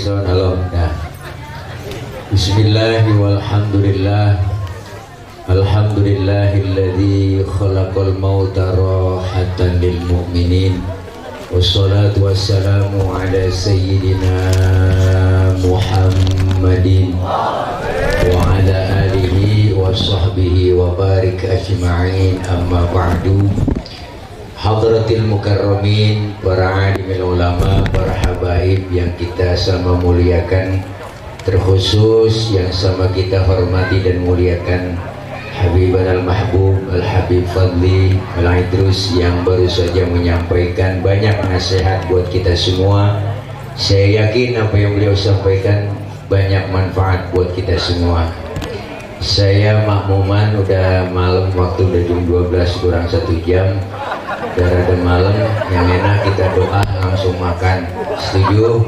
Backsound halo. Nah. Bismillah walhamdulillah. Alhamdulillahilladzi khalaqal mauta rahatan lil mu'minin. Wassalatu wassalamu ala sayyidina Muhammadin wa ala alihi wa sahbihi wa barik ajma'in, amma ba'du. Hadratil mukarramin, para alimil ulama, para habaib yang kita sama muliakan, terkhusus yang sama kita hormati dan muliakan Habibana al-Mahbub Al-Habib Fadli Al-Idrus yang baru saja menyampaikan banyak nasihat buat kita semua. Saya yakin apa yang beliau sampaikan banyak manfaat buat kita semua. Saya makmuman, udah malam, waktu udah jam 12 kurang 1 jam. Udah rada malam, yang enak kita doa langsung makan. Setuju?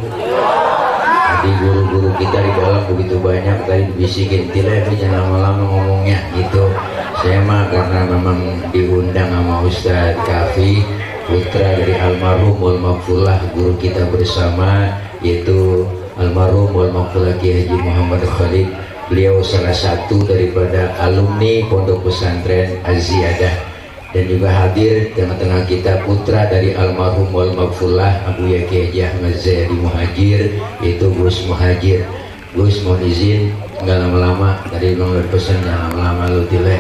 Tadi guru-guru kita di dalam begitu banyak, tadi dibisikin, "Tila, jangan lama-lama ngomongnya," gitu. Saya mah karena memang diundang sama Ustadz Kafi, putra dari almarhum wal maghfurlah guru kita bersama, yaitu almarhum wal maghfurlah Kiai Haji Muhammad Khalid. Beliau salah satu daripada alumni Pondok Pesantren Az-Ziyadah, dan juga hadir tengah-tengah kita putra dari almarhum wal maghfurlah Abu Yaki Haji Ahmad Zayadi Muhajir, yaitu Gus Muhajir. Gus, mohon izin nggak lama-lama, tadi memang berpesan jangan lama-lama lu Tile,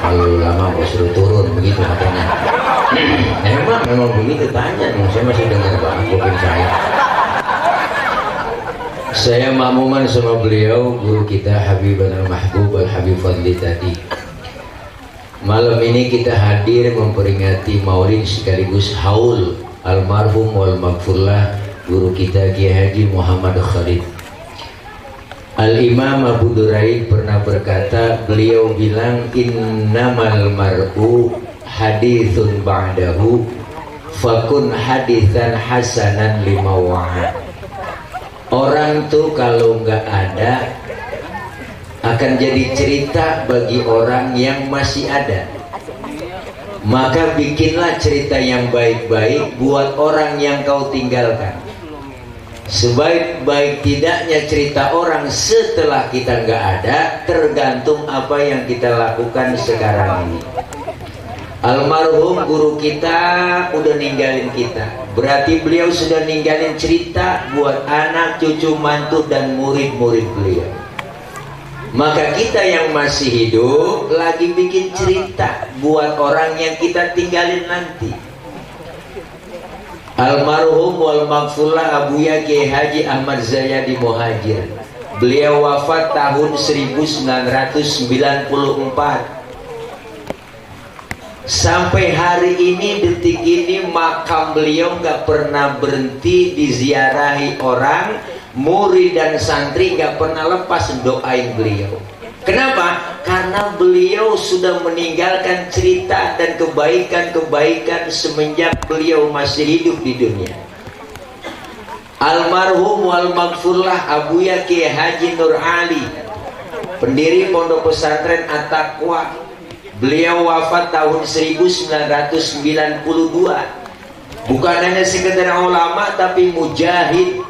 kalau lama gue suruh turun, begitu katanya. memang begitu, tanya dong, saya masih dengar banget kuping saya makmuman sama beliau, guru kita Habibana al-Mahbub Al-Habib Fadli tadi. Malam ini kita hadir memperingati maulid sekaligus haul almarhum wal maghfurlah guru kita Kiai Haji Muhammad Khalid. Al-Imam Abu Duraid pernah berkata, beliau bilang, innamal mar'u hadithun ba'dahu fakun hadithan hasanan lima wa'ad. Orang tuh kalau nggak ada akan jadi cerita bagi orang yang masih ada. Maka bikinlah cerita yang baik-baik buat orang yang kau tinggalkan. Sebaik-baik tidaknya cerita orang setelah kita nggak ada, tergantung apa yang kita lakukan sekarang ini. Almarhum guru kita udah ninggalin kita, berarti beliau sudah ninggalin cerita buat anak, cucu, mantu, dan murid-murid beliau. Maka kita yang masih hidup lagi bikin cerita buat orang yang kita tinggalin nanti. Almarhum wal maghfurlah Abu Yaki Haji Ahmad Zayadi Muhajir, beliau wafat tahun 1994. Sampai hari ini, detik ini, makam beliau nggak pernah berhenti diziarahi orang, murid dan santri nggak pernah lepas doain beliau. Kenapa? Karena beliau sudah meninggalkan cerita dan kebaikan-kebaikan semenjak beliau masih hidup di dunia. Almarhum wal maghfurlah Abu Yaki Haji Nur Ali, pendiri Pondok Pesantren At-Taqwa, beliau wafat tahun 1992. Bukan hanya sekedar ulama, tapi mujahid,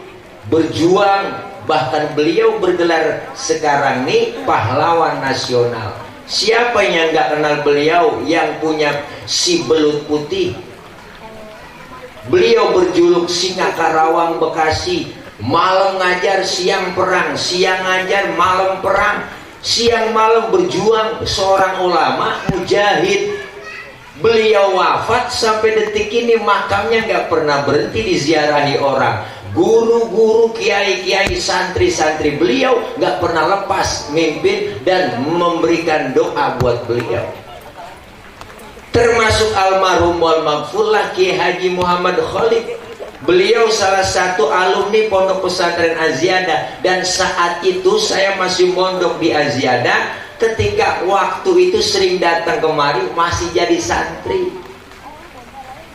berjuang. Bahkan beliau bergelar sekarang nih pahlawan nasional. Siapa yang nggak kenal beliau yang punya si belut putih? Beliau berjuluk Singa Karawang Bekasi. Malam ngajar, siang perang, siang ngajar, malam perang, siang malam berjuang. Seorang ulama mujahid. Beliau wafat, sampai detik ini makamnya nggak pernah berhenti diziarahi orang. Guru-guru, kiai-kiai, santri-santri beliau nggak pernah lepas mimpin dan memberikan doa buat beliau. Termasuk almarhum wal maghfurlah Kiai Haji Muhammad Khalid. Beliau salah satu alumni Pondok Pesantren Az-Ziyadah, dan saat itu saya masih mondok di Az-Ziyadah. Ketika waktu itu sering datang kemari, masih jadi santri.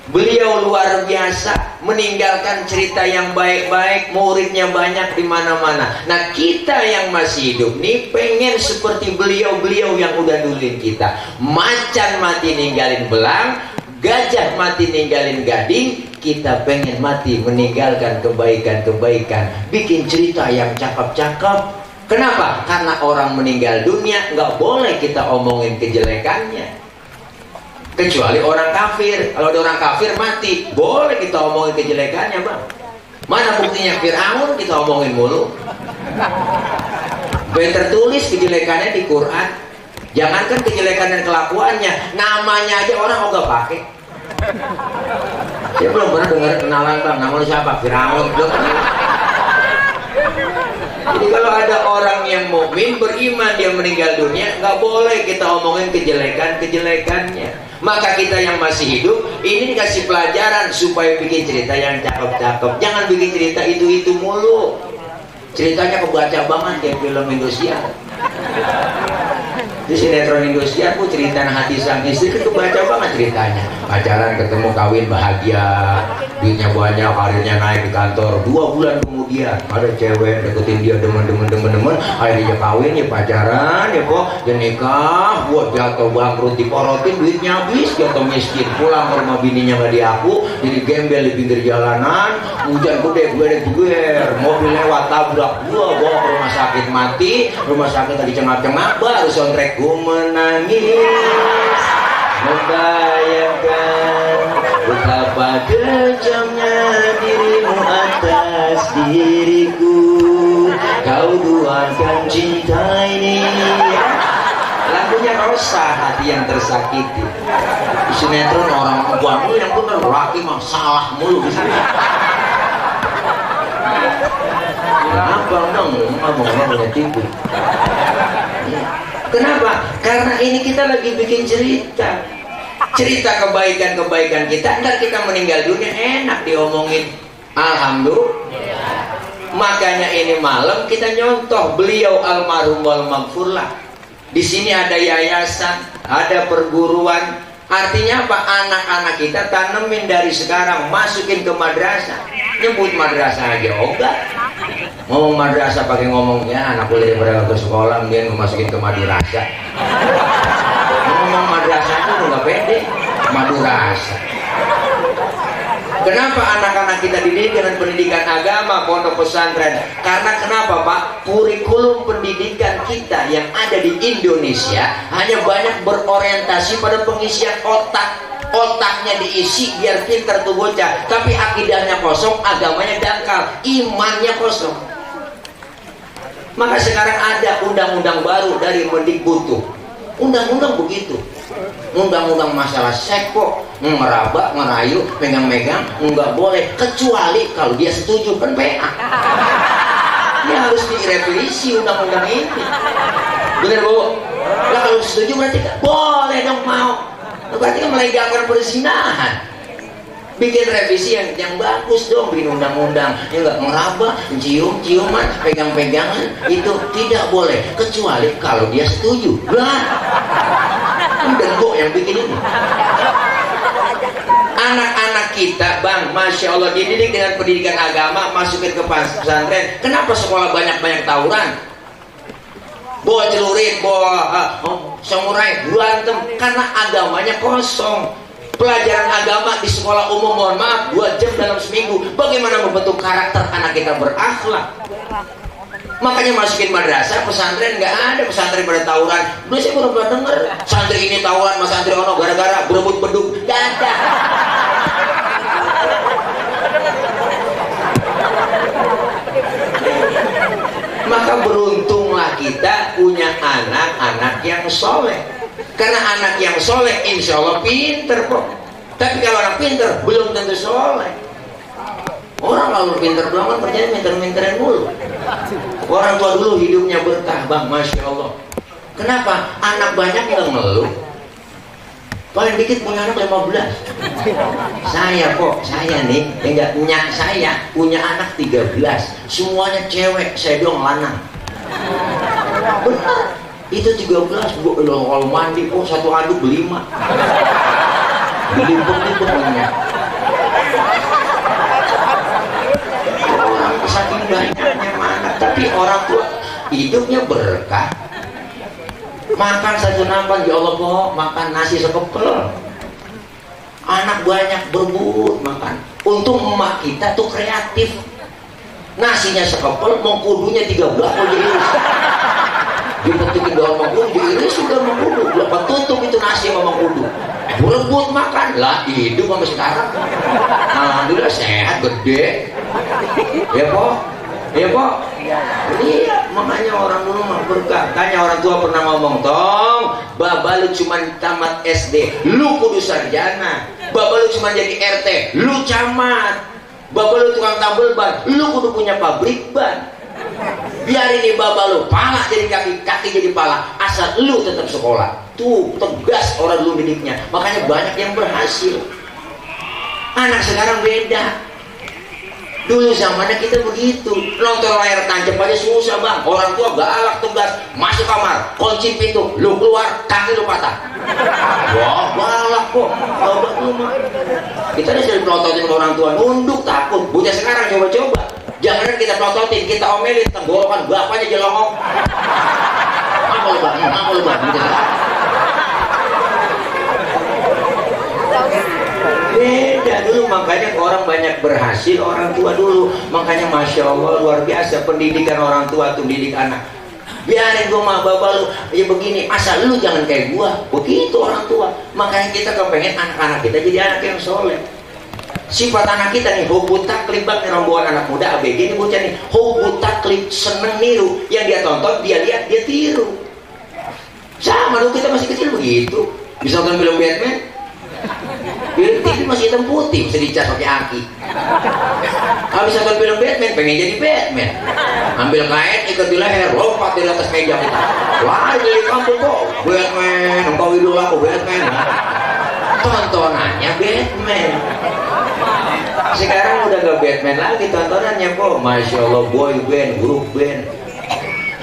Beliau luar biasa, meninggalkan cerita yang baik-baik, muridnya banyak di mana-mana. Nah, kita yang masih hidup nih pengen seperti beliau-beliau yang udah nulin kita. Macan mati ninggalin belang, gajah mati ninggalin gading, kita pengen mati meninggalkan kebaikan-kebaikan, bikin cerita yang cakep-cakep. Kenapa? Karena orang meninggal dunia nggak boleh kita omongin kejelekannya, kecuali orang kafir. Kalau ada orang kafir mati, boleh kita omongin kejelekannya, bang. Mana buktinya Fir'aun kita omongin mulu? Ben tertulis kejelekannya di Quran. Jangankan kejelekan dan kelakuannya, namanya aja orang nggak pakai. Saya belum pernah dengar kenalan, bang. Nama lu siapa? Fir'aun. Belum pernah. Jadi kalau ada orang yang mukmin beriman dia meninggal dunia, nggak boleh kita omongin kejelekannya. Maka kita yang masih hidup ini dikasih pelajaran supaya bikin cerita yang cakep-cakep. Jangan bikin cerita itu mulu. Ceritanya kebaca banget kayak film Indosiar. Di sinetron Indosiar bu, cerita hati sang istri itu kebaca banget ceritanya. Pacaran, ketemu, kawin, bahagia, duitnya banyak, karirnya naik di kantor. 2 bulan kemudian ada cewek deketin dia, demen, akhirnya dia kawin, ya pacaran, ya kok, dia nikah, buat jatuh bangkrut, diporotin, duitnya habis, jatuh miskin, pulang ke rumah bininya nggak diaku, jadi gembel di pinggir jalanan, hujan gede, mobil lewat tabrak, bawa ke rumah sakit, mati, rumah sakit tadi cengak-cengak, baru soundtrack ku menangis, membayangkan betapa kejamnya dirimu atas diriku, kau duakan cinta ini. Lagunya Rosa, hati yang tersakiti. Di sinetron orang buang yang bener, laki mah salah mulu di sini. Kenapa dong? Ngomong-ngomong punya TV. Kenapa? Karena ini kita lagi bikin cerita kebaikan-kebaikan kita. Ntar kita meninggal dunia enak diomongin. Alhamdulillah. Makanya ini malam kita nyontoh beliau almarhum wal maghfurlah. Di sini ada yayasan, ada perguruan. Artinya apa? Anak-anak kita tanemin dari sekarang, masukin ke madrasah. Nyebut madrasah aja enggak. Ngomong madrasah pakai ngomong ya anak kuliah daripada ke sekolah dia masukin ke madrasah. Ngomong madrasah itu nggak pede, madrasah. Kenapa anak-anak kita dididik dengan pendidikan agama, pondok pesantren? Karena kenapa Pak? Kurikulum pendidikan kita yang ada di Indonesia hanya banyak berorientasi pada pengisian otak. Otaknya diisi biar pintar tuh bocah, tapi akidahnya kosong, agamanya dangkal, imannya kosong. Maka sekarang ada undang-undang baru dari Mendikbud. Undang-undang begitu. Undang-undang masalah seks kok, meraba, merayu, megang-megang, nggak boleh kecuali kalau dia setuju, kan PA. Dia harus direvisi undang-undang ini. Bener Bu? Lah kalau setuju berarti boleh dong mau. Berarti kan melegalkan perzinahan. Bikin revisi yang bagus dong, bikin undang-undang yang nggak meraba, cium-ciuman, pegang-pegangan itu tidak boleh kecuali kalau dia setuju. Lah, udah kok yang bikin ini. Anak-anak kita, bang, masya Allah dididik dengan pendidikan agama, masukin ke pesantren. Kenapa sekolah banyak-banyak tawuran? Bawa celurit, bawa samurai, berantem karena agamanya kosong. Pelajaran agama di sekolah umum, mohon maaf, 2 jam dalam seminggu. Bagaimana membentuk karakter anak kita berakhlak? Makanya masukin madrasah, pesantren nggak ada pesantren pada tawuran. Dulu saya pernah dengar santri ini tawuran sama santri ono gara-gara berebut beduk. Nggak ada. Maka beruntunglah kita punya anak-anak yang soleh. Karena anak yang soleh insya Allah pinter kok. Tapi kalau anak pinter belum tentu soleh. Orang kalau pinter doang kan kerjanya minter-minterin mulu. Orang tua dulu hidupnya berkah bang, masya Allah. Kenapa? Anak banyak yang ngeluh. Paling dikit punya anak 15. Saya kok, saya nih, enggak punya saya punya anak 13. Semuanya cewek, saya doang lanang. Benar. Itu 13 kalau mandi kok satu aduk 5. Dilimpuk-limpuk banyak. Orang saking banyaknya mana, tapi orang tua hidupnya berkah. Makan satu nampan, ya Allah kok makan nasi sekepel. Anak banyak berebut makan. Untung emak kita tuh kreatif, nasinya sekepel, mau kudunya 13 mau diiris, dipetikin dalam mangkudu, diiris sudah mangkudu, lepas tutup itu nasi sama mangkudu, berebut makan lah, hidup sampai sekarang. Alhamdulillah sehat, gede ya po, ya po. Iya, makanya orang dulu mah berkah. Makanya orang tua pernah ngomong, tong baba lu cuma tamat SD, lu kudu sarjana. Baba lu cuma jadi RT, lu camat. Baba lu tukang tambel ban, lu kudu punya pabrik ban. Biar ini baba lu pala jadi kaki, kaki jadi pala, asal lu tetap sekolah. Tuh tegas orang dulu didiknya. Makanya banyak yang berhasil. Anak sekarang beda. Dulu zamannya kita begitu, nonton layar tancap aja susah bang. Orang tua galak tegas, masuk kamar, kunci pintu, lu keluar, kaki lu patah. Wah galak kok, coba lu mah. Kita udah sering pelototin orang tua, nunduk takut. Bocah sekarang coba-coba, jangan kita pelototin, kita omelin, tenggorokan, bapaknya jelongok. Apa lu bang, apa lu bang, bocah sekarang. Beda dulu, makanya orang banyak berhasil orang tua dulu. Makanya Masya Allah luar biasa pendidikan orang tua tuh didik anak. Biarin gua mah bapak lu ya begini, asal lu jangan kayak gua. Begitu orang tua. Makanya kita kepengen anak-anak kita jadi anak yang soleh. Sifat anak kita nih, hubut taklid bang, rombongan anak muda ABG ini bocah nih, hubut taklid, seneng niru. Yang dia tonton, dia lihat, dia tiru. Sama dulu kita masih kecil begitu. Bisa nonton film Batman, TV masih hitam putih, bisa dicas pakai aki. Habis nonton film Batman, pengen jadi Batman. Ambil kain, ikat di leher, lompat di atas meja kita. Lari dari kampung kok, Batman, engkau idola aku Batman. Tontonannya Batman. Sekarang udah gak Batman lagi tontonannya kok. Masya Allah, boy band, grup band.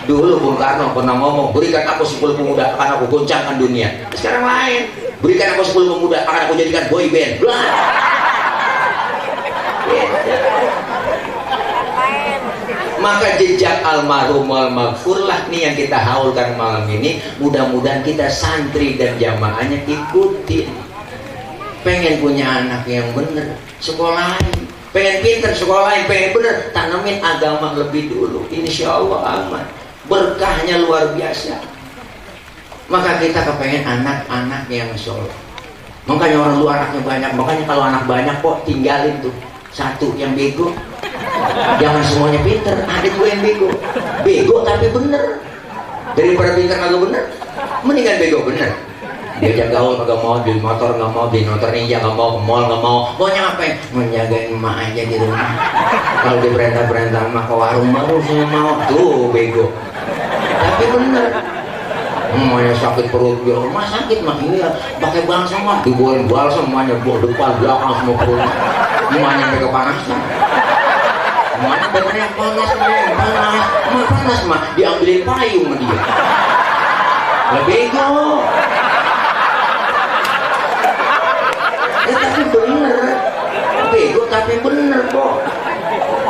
Dulu Bung Karno pernah ngomong, berikan aku 10 pemuda akan aku goncangkan dunia. Sekarang lain, berikan aku 10 pemuda akan aku jadikan boy band. Maka jejak almarhum al-maghfur lah nih yang kita haulkan malam ini. Mudah-mudahan kita santri dan jamaahnya ikutin. Pengen punya anak yang bener, sekolahin. Pengen pinter, sekolahin. Pengen bener, tanamin agama lebih dulu. Insya Allah aman. Berkahnya luar biasa. Maka kita kepengen anak-anak yang soleh. Makanya orang lu anaknya banyak. Makanya kalau anak banyak kok tinggalin tuh satu yang bego. Jangan semuanya pinter, ada juga yang bego. Bego tapi bener. Daripada pinter kagak bener, mendingan bego bener. Diajak gaul kagak mau, beli motor nggak mau, beli motor ninja nggak mau, ke mall nggak mau. Maunya ngapain? Menjagain emak aja di rumah. Kalau di berantah emak ke warung baru saya mau. Tuh bego. Tapi bener. Emaknya sakit perut, di rumah sakit mah iya. Pakai balsam mah, dibuahin balsam emaknya buah depan belakang semua perut. Emaknya sampai kepanasan. Emaknya benernya panas, panas. Emak panas mah, diambilin payung sama dia. Lah bego. Tapi bener, bego tapi bener kok.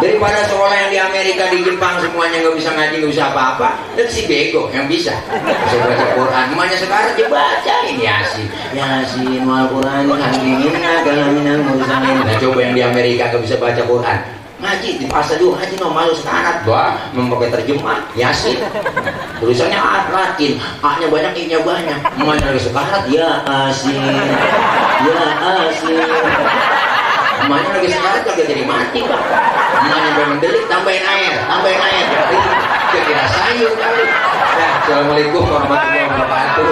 Daripada sekolah yang di Amerika, di Jepang semuanya nggak bisa ngaji, nggak bisa apa-apa, dan si bego yang bisa baca Quran. Gimana sekarang dia baca ini Yasin wal Quran hakimin agalaminal mursalin. Nah coba yang di Amerika nggak bisa baca Quran, ngaji di pasar dulu, ngaji no malu sekarat, doa memakai terjemah Yasin, tulisannya Latin, A-nya banyak, I-nya banyak. Gimana lagi sekarat? Ya Asin, ya Asin. Emaknya lagi sekarat kagak jadi mati pak. Emaknya udah mendelik, tambahin air. Kira-kira sayur kali. Nah, assalamualaikum warahmatullahi wabarakatuh.